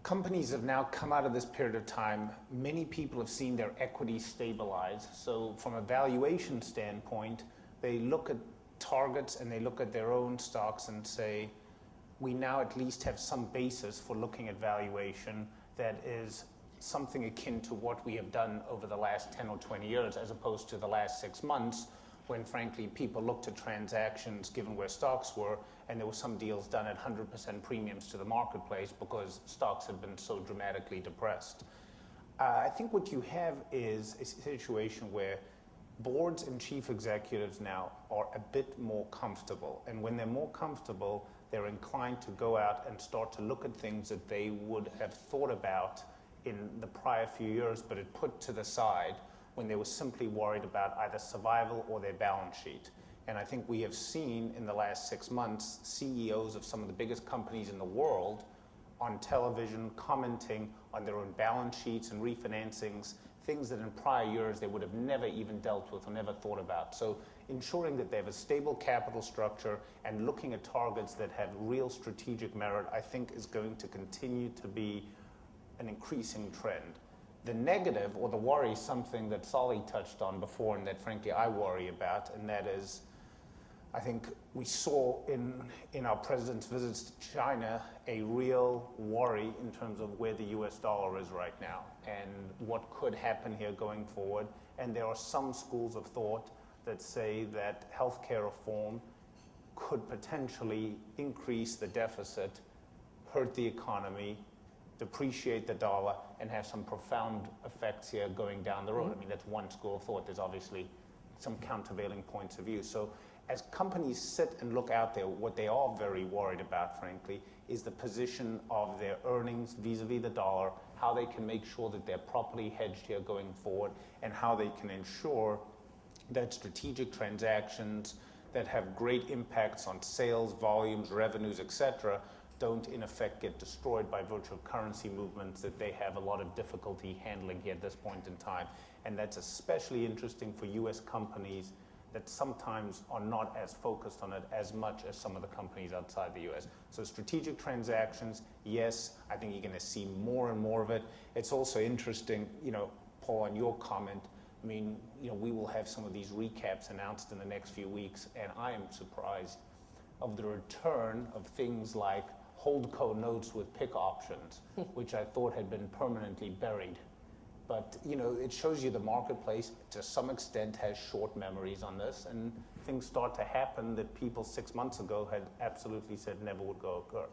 Companies have now come out of this period of time. Many people have seen their equity stabilize. So from a valuation standpoint, they look at targets and they look at their own stocks and say, we now at least have some basis for looking at valuation that is something akin to what we have done over the last 10 or 20 years, as opposed to the last 6 months, when frankly people looked at transactions given where stocks were, and there were some deals done at 100% premiums to the marketplace because stocks had been so dramatically depressed. I think what you have is a situation where boards and chief executives now are a bit more comfortable, and when they're more comfortable, they're inclined to go out and start to look at things that they would have thought about in the prior few years, but had put to the side when they were simply worried about either survival or their balance sheet. And I think we have seen in the last 6 months CEOs of some of the biggest companies in the world on television commenting on their own balance sheets and refinancings, things that in prior years they would have never even dealt with or never thought about. So ensuring that they have a stable capital structure and looking at targets that have real strategic merit, I think is going to continue to be an increasing trend. The negative or the worry is something that Solly touched on before and that frankly I worry about, and that is, I think we saw in our president's visits to China a real worry in terms of where the US dollar is right now and what could happen here going forward. And there are some schools of thought that say that healthcare reform could potentially increase the deficit, hurt the economy, depreciate the dollar, and have some profound effects here going down the road. I mean, that's one school of thought. There's obviously some countervailing points of view. So as companies sit and look out there, what they are very worried about, frankly, is the position of their earnings vis-a-vis the dollar, how they can make sure that they're properly hedged here going forward, and how they can ensure that strategic transactions that have great impacts on sales, volumes, revenues, etc., don't in effect get destroyed by virtue of currency movements that they have a lot of difficulty handling here at this point in time. And that's especially interesting for US companies that sometimes are not as focused on it as much as some of the companies outside the US. So strategic transactions, yes, I think you're going to see more and more of it. It's also interesting, Paul, on your comment, I mean, we will have some of these recaps announced in the next few weeks, and I am surprised of the return of things like holdco notes with pick options, which I thought had been permanently buried. But, it shows you the marketplace, to some extent, has short memories on this, and things start to happen that people 6 months ago had absolutely said never would go occur.